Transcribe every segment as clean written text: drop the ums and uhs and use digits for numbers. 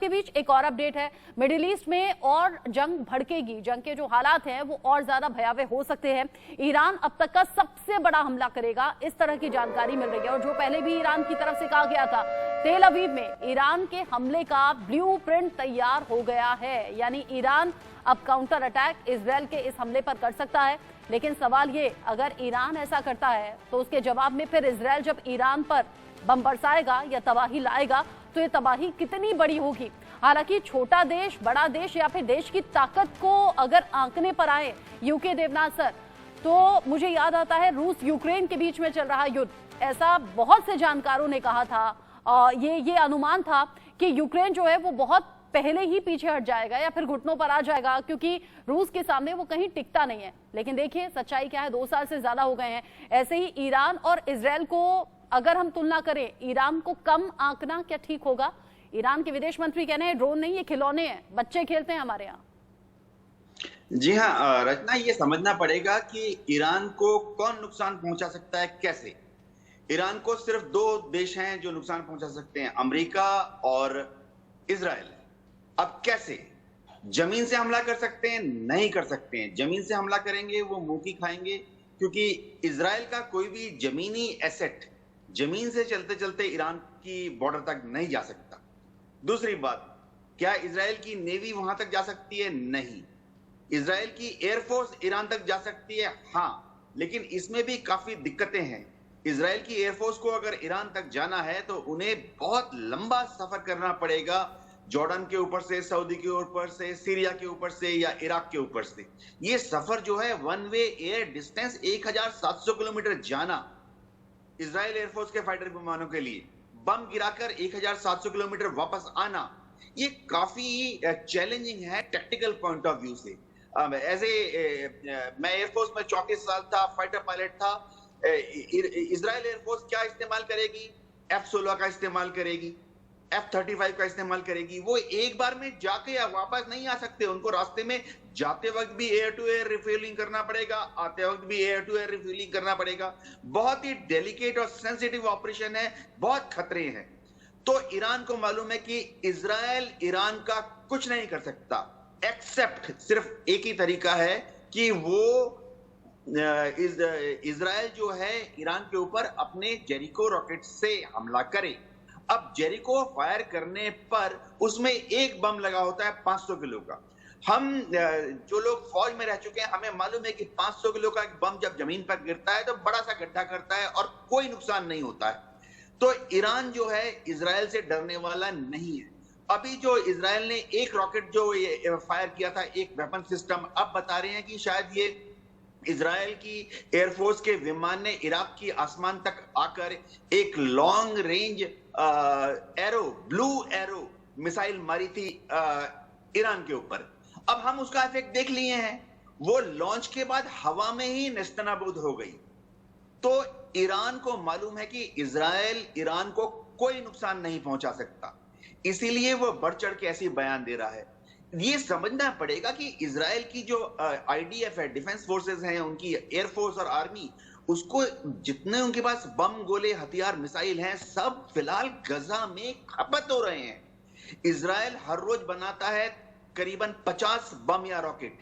सबके बीच एक और अपडेट है, मिडिल ईस्ट में और जंग भड़केगी, जंग के जो हालात हैं वो और ज्यादा भयावह हो सकते हैं। ईरान अब तक का सबसे बड़ा हमला करेगा, इस तरह की जानकारी मिल रही है। और जो पहले भी ईरान की तरफ से कहा गया था, तेल अवीव में ईरान के हमले का ब्लूप्रिंट तैयार हो गया है, यानी ईरान अब काउंटर अटैक इजरायल के इस हमले पर कर सकता है। लेकिन सवाल ये, अगर ईरान ऐसा करता है तो उसके जवाब में फिर इजरायल जब ईरान पर बम बरसाएगा या तबाही लाएगा तो ये तबाही कितनी बड़ी होगी। हालांकि छोटा देश, बड़ा देश या फिर देश की ताकत को अगर आंकने पर आए यूके देवनाथ सर, तो मुझे याद आता है रूस यूक्रेन के बीच में चल रहा युद्ध। ऐसा बहुत से जानकारों ने कहा था, ये अनुमान था कि यूक्रेन जो है वो बहुत पहले ही पीछे हट जाएगा या फिर घुटनों पर आ जाएगा, क्योंकि रूस के सामने वो कहीं टिकता नहीं है। लेकिन देखिए सच्चाई क्या है, 2 साल से ज्यादा हो गए हैं। ऐसे ही ईरान और इजरायल को अगर हम तुलना करें, ईरान को कम आंकना क्या ठीक होगा? ईरान के विदेश मंत्री कह रहे हैं ड्रोन नहीं, ये खिलौने हैं, बच्चे खेलते हैं हमारे यहाँ। जी हाँ रचना, ये समझना पड़ेगा कि ईरान को कौन नुकसान पहुंचा सकता है, कैसे। ईरान को सिर्फ 2 देश हैं जो नुकसान पहुंचा सकते हैं, अमेरिका और इजराइल। अब कैसे? जमीन से हमला कर सकते हैं? नहीं कर सकते हैं। जमीन से हमला करेंगे वो मुंह की खाएंगे, क्योंकि इजराइल का कोई भी जमीनी एसेट जमीन से चलते चलते ईरान की बॉर्डर तक नहीं जा सकता। दूसरी बात, क्या इजराइल की नेवी वहां तक जा सकती है? नहीं। इजराइल की एयरफोर्स ईरान तक जा सकती है, हाँ, लेकिन इसमें भी काफी दिक्कतें हैं। इजराइल की एयरफोर्स को अगर ईरान तक जाना है तो उन्हें बहुत लंबा सफर करना पड़ेगा, जॉर्डन के ऊपर से, सऊदी के ऊपर से, सीरिया के ऊपर से या इराक के ऊपर से। ये सफर जो है one way air distance 1700 kilometre जाना इजराइल एयरफोर्स के फाइटर विमानों के लिए, बम गिराकर 1700 किलोमीटर वापस आना, ये काफी चैलेंजिंग है टेक्निकल पॉइंट ऑफ व्यू से। मैं एयरफोर्स में 34 साल था, फाइटर पायलट था। इजराइल एयरफोर्स क्या इस्तेमाल करेगी? F-16 का इस्तेमाल करेगी, F-35 का इस्तेमाल करेगी। वो एक बार में जाके या वापस नहीं आ सकते, उनको रास्ते में जाते वक्त भी एयर टू एयर रिफ्यूलिंग करना पड़ेगा, आते वक्त भी एयर टू एयर रिफ्यूलिंग करना पड़ेगा। बहुत ही डेलिकेट और सेंसिटिव ऑपरेशन है, बहुत खतरे हैं। तो ईरान को मालूम है कि इजराइल ईरान का कुछ नहीं कर सकता, एक्सेप्ट सिर्फ एक ही तरीका है कि वो इजराइल जो है ईरान के ऊपर अपने जेरिको रॉकेट से हमला करे। अब जेरिको फायर करने पर उसमें एक बम लगा होता है 500 किलो का। हम जो लोग फौज में रह चुके हैं, हमें मालूम है कि 500 किलो का एक बम जब जमीन पर गिरता है तो बड़ा सा गड्ढा करता है और कोई नुकसान नहीं होता है। तो ईरान जो है इजराइल से डरने वाला नहीं है। अभी जो इजराइल ने एक रॉकेट जो ये फायर किया था, एक वेपन सिस्टम, अब बता रहे हैं कि शायद ये इजराइल की एयरफोर्स के विमान ने इराक की आसमान तक आकर एक long range arrow, blue arrow missile मारी थी ईरान के ऊपर। अब हम उसका इफेक्ट देख लिए हैं, वो लॉन्च के बाद हवा में ही नेस्तनाबूद हो गई। तो ईरान को मालूम है कि इजराइल ईरान को कोई नुकसान नहीं पहुंचा सकता, इसीलिए वो बढ़ चढ़ के ऐसी बयान दे रहा है। ये समझना पड़ेगा कि इजराइल की जो आईडीएफ है, डिफेंस फोर्सेस हैं, उनकी एयरफोर्स और आर्मी, उसको जितने उनके पास बम, गोले, हथियार, मिसाइल हैं, सब फिलहाल गजा में खपत हो रहे हैं। इजराइल हर रोज बनाता है करीबन 50 बम या रॉकेट।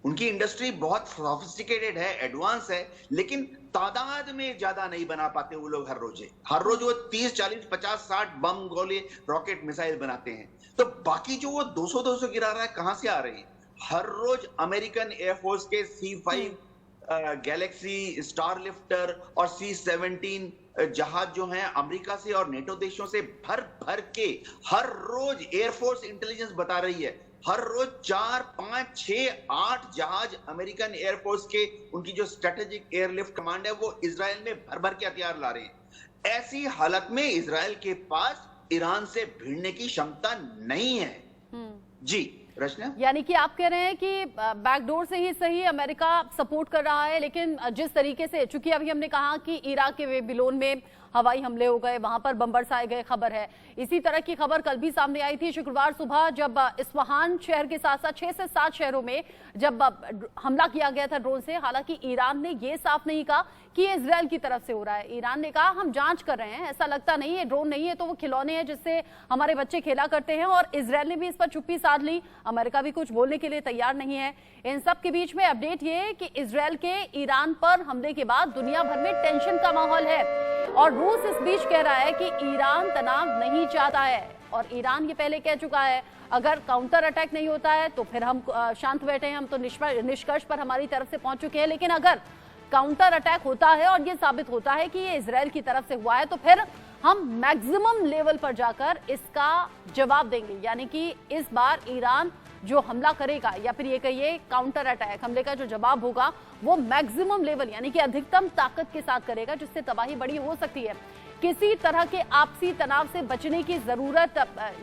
उनकी इंडस्ट्री बहुत सोफिस्टिकेटेड है, एडवांस है, लेकिन तादाद में ज्यादा नहीं बना पाते वो लोग हर रोज वो 30, 40, 50, 60 बम, गोले, रॉकेट, मिसाइल बनाते हैं। तो बाकी जो वो 200 गिरा रहा है, कहां से आ रहे हैं? हर रोज अमेरिकन एयरफोर्स के C-5 गैलेक्सी, स्टार लिफ्टर और C-17 जहाज जो हैं अमेरिका से और नेटो देशों से भर भर के हर रोज एयरफोर्स इंटेलिजेंस बता रही है, हर रोज 4, 5, 6, 8 जहाज अमेरिकन एयरफोर्स के, उनकी जो स्ट्रेटेजिक एयरलिफ्ट कमांड है, वो इजराइल में भर भर के हथियार ला रहे हैं। ऐसी हालत में इजराइल के पास ईरान से भिड़ने की क्षमता नहीं है। जी रचना, यानी कि आप कह रहे हैं कि बैकडोर से ही सही अमेरिका सपोर्ट कर रहा है, लेकिन जिस तरीके से, चूंकि अभी हमने कहा कि इराक के बेबीलोन में हवाई हमले हो गए, वहां पर बम बरसाए गए, खबर है। इसी तरह की खबर कल भी सामने आई थी, शुक्रवार सुबह, जब इस्फहान शहर के साथ साथ 6 से 7 शहरों में जब हमला किया गया था ड्रोन से। हालांकि ईरान ने यह साफ नहीं कहा कि ये इजराइल की तरफ से हो रहा है। ईरान ने कहा हम जांच कर रहे हैं, ऐसा लगता नहीं है ड्रोन नहीं है तो वो खिलौने हैं जिससे हमारे बच्चे खेला करते हैं। और इजराइल ने भी इस पर चुप्पी साध ली, अमेरिका भी कुछ बोलने के लिए तैयार नहीं है। इन सब के बीच में अपडेट ये है कि इजराइल के ईरान पर हमले के बाद दुनिया भर में टेंशन का माहौल है और रूस इस बीच कह रहा है कि ईरान तनाव नहीं चाहता है। और ईरान ये पहले कह चुका है अगर काउंटर अटैक नहीं होता है तो फिर हम शांत बैठे हैं, हम तो निष्कर्ष पर हमारी तरफ से पहुंच चुके हैं। लेकिन अगर काउंटर अटैक होता है और ये साबित होता है कि ये इजराइल की तरफ से हुआ है तो फिर हम मैक्सिमम लेवल पर जाकर इसका जवाब देंगे। यानी कि इस बार ईरान जो हमला करेगा या फिर ये कहिए काउंटर अटैक हमले का जो जवाब होगा वो मैक्सिमम लेवल यानी कि अधिकतम ताकत के साथ करेगा, जिससे तबाही बड़ी हो सकती है। किसी तरह के आपसी तनाव से बचने की जरूरत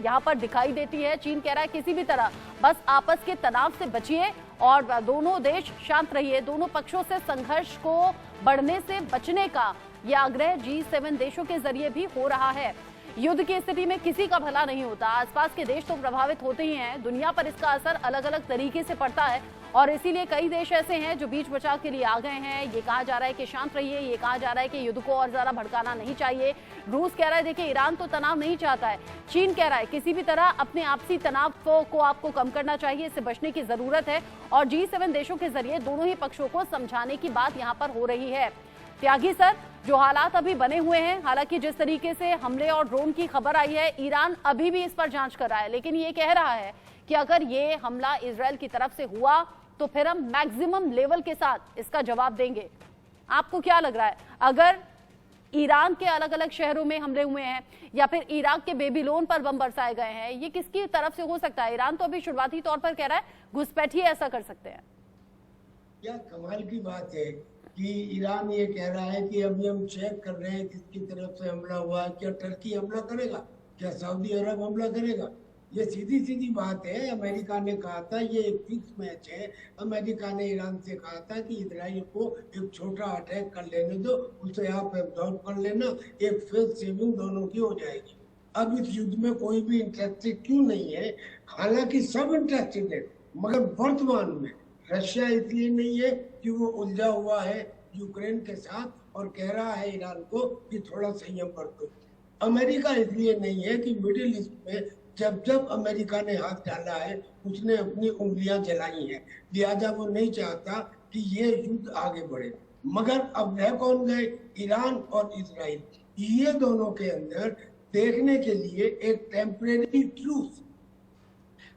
यहाँ पर दिखाई देती है। चीन कह रहा है किसी भी तरह बस आपस के तनाव से बचिए और दोनों देश शांत रहिए। दोनों पक्षों से संघर्ष को बढ़ने से बचने का यह आग्रह G7 देशों के जरिए भी हो रहा है। युद्ध की स्थिति में किसी का भला नहीं होता, आसपास के देश तो प्रभावित होते ही हैं, दुनिया पर इसका असर अलग अलग तरीके से पड़ता है और इसीलिए कई देश ऐसे हैं जो बीच बचाव के लिए आ गए हैं। ये कहा जा रहा है कि शांत रहिए, ये कहा जा रहा है कि युद्ध को और ज्यादा भड़काना नहीं चाहिए। रूस कह रहा है देखिए ईरान तो तनाव नहीं चाहता है, चीन कह रहा है किसी भी तरह अपने आपसी तनाव को आपको कम करना चाहिए, इससे बचने की जरूरत है और G7 देशों के जरिए दोनों ही पक्षों को समझाने की बात यहाँ पर हो रही है। त्यागी सर, जो हालात अभी बने हुए हैं, हालांकि जिस तरीके से हमले और ड्रोन की खबर आई है, ईरान अभी भी इस पर जांच कर रहा है, लेकिन ये कह रहा है कि अगर ये हमला इजराइल की तरफ से हुआ तो फिर हम मैक्सिमम लेवल के साथ इसका जवाब देंगे। आपको क्या लग रहा है, अगर ईरान के अलग अलग शहरों में हमले हुए हैं या फिर इराक के बेबीलोन पर बम बरसाए गए हैं, ये किसकी तरफ से हो सकता है? ईरान तो अभी शुरुआती तौर पर कह रहा है घुसपैठिए ऐसा कर सकते हैं। क्या कमाल की बात है कि ईरान ये कह रहा है कि अभी हम चेक कर रहे हैं किसकी तरफ से हमला हुआ है। क्या टर्की हमला करेगा, क्या सऊदी अरब हमला करेगा? ये सीधी सीधी बात है। अमेरिका ने कहा था ये एक फिक्स मैच है। अमेरिका ने ईरान से कहा था कि इजराइल को एक छोटा अटैक कर लेने दो, उसे आप एब्जॉर्ब कर लेना, एक फेस सेविंग दोनों की हो जाएगी। अब इस युद्ध में कोई भी इंटरेस्टेड क्यों नहीं है? हालांकि सब इंटरेस्टेड है, मगर वर्तमान में रशिया इसलिए नहीं है कि वो उलझा हुआ है यूक्रेन के साथ और कह रहा है ईरान को कि थोड़ा संयम बरतो। अमेरिका इसलिए नहीं है कि मिडिल ईस्ट में जब जब अमेरिका ने हाथ डाला है उसने अपनी उंगलियां जलाई हैं, लिहाजा वो नहीं चाहता कि ये युद्ध आगे बढ़े। मगर अब रह कौन गए? ईरान और इजराइल। ये दोनों के अंदर देखने के लिए एक टेम्परेरी ट्रूस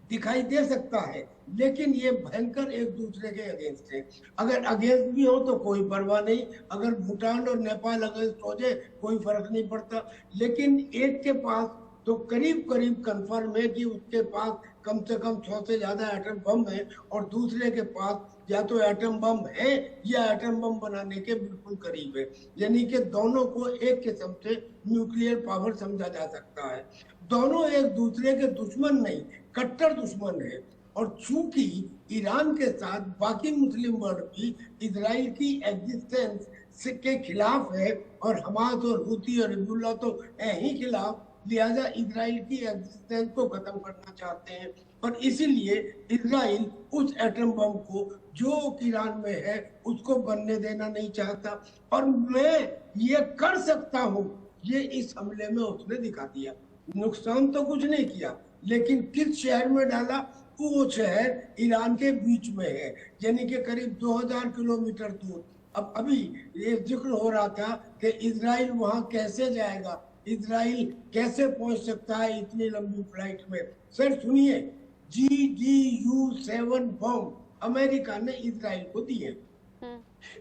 दिखाई दे सकता है, लेकिन ये भयंकर एक दूसरे के अगेंस्ट है। अगर अगेंस्ट भी हो तो कोई परवाह नहीं, अगर भूटान और नेपाल अगेंस्ट हो जाए कोई फर्क नहीं पड़ता। लेकिन एक के पास तो करीब करीब कंफर्म है कि उसके पास कम से कम 100 से ज्यादा एटम बम है और दूसरे के पास या तो एटम बम है या एटम बम बनाने के बिल्कुल करीब है। यानी कि दोनों को एक किस्म से न्यूक्लियर पावर समझा जा सकता है। दोनों एक दूसरे के दुश्मन नहीं, कट्टर दुश्मन है। और चूंकि ईरान के साथ बाकी मुस्लिम वर्ल्ड भी इजराइल की एग्जिस्टेंस के खिलाफ है और हमास और हुती और हिजबुल्लाह तो है ही खिलाफ, लिहाजा इजराइल की एग्जिस्टेंस को खत्म करना चाहते हैं। और इसीलिए इजराइल उस एटम बम को जो ईरान में है उसको बनने देना नहीं चाहता। और मैं ये कर सकता हूँ, ये इस हमले में उसने दिखा दिया। नुकसान तो कुछ नहीं किया, लेकिन किस शहर में डाला? वो शहर ईरान के बीच में है, यानी कि करीब 2000 किलोमीटर दूर। अब अभी ये जिक्र हो रहा था कि इजराइल वहां कैसे जाएगा, इजराइल कैसे पहुंच सकता है इतनी लंबी फ्लाइट में। सर सुनिए, GDU-7 बम अमेरिका ने इजराइल को दिए।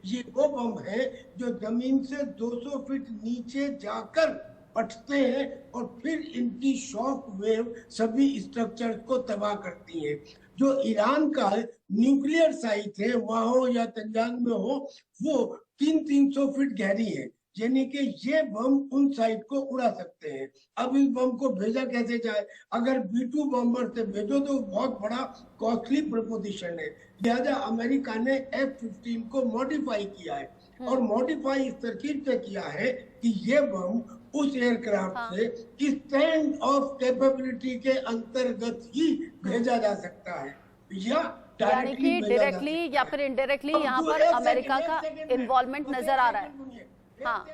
ये वो बम है जो जमीन से 200 फीट नीचे जाकर फटते हैं और फिर इनकी शॉक वेव सभी स्ट्रक्चर को तबाह करती है। जो ईरान का न्यूक्लियर साइट है, वहां हो या तंजांग में हो, वो 300 फीट गहरी है, यानी कि ये बम उन साइट को उड़ा सकते हैं। अब इस बम को भेजा कैसे जाए? अगर B-2 बम्बर से भेजो तो बहुत बड़ा कॉस्टली प्रपोजिशन है। लिहाजा अमेरिका ने F-15 को मॉडिफाई किया है और मॉडिफाई इस तरकीब से किया है कि ये बम उस एयरक्राफ्ट से स्टैंड ऑफ कैपेबिलिटी के अंतर्गत ही भेजा जा सकता है, या यानी कि डायरेक्टली या फिर इनडायरेक्टली यहाँ पर अमेरिका का इन्वॉल्वमेंट नजर आ रहा है। हाँ,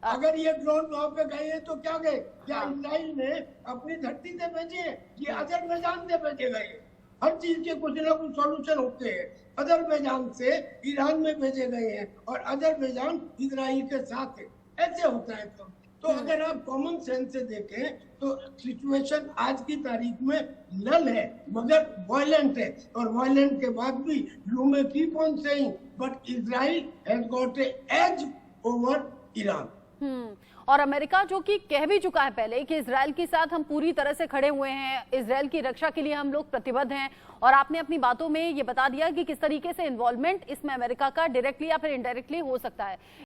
अगर ये ड्रोन वहां पे गए हैं तो क्या गए? क्या इजराइल ने अपनी धरती से भेजे हैं? ये अजरबैजान से भेजे गए? हर चीज के कुछ ना कुछ सॉल्यूशन होते हैं। अजरबैजान से ईरान में भेजे गए हैं और अजरबैजान इजराइल के साथ है। ऐसे होता है तो अगर आप कॉमन सेंस से देखें तो सिचुएशन आज की तारीख में नल है मगर वायलेंट है, और वायलेंट के बाद भी you may keep on saying but Israel has got a edge over Iran. और अमेरिका जो कि कह भी चुका है पहले कि इजराइल के साथ हम पूरी तरह से खड़े हुए हैं, इजराइल की रक्षा के लिए हम लोग प्रतिबद्ध हैं, और आपने अपनी बातों में ये बता दिया कि किस तरीके से इन्वॉल्वमेंट इसमें अमेरिका का डायरेक्टली या फिर इनडायरेक्टली हो सकता है।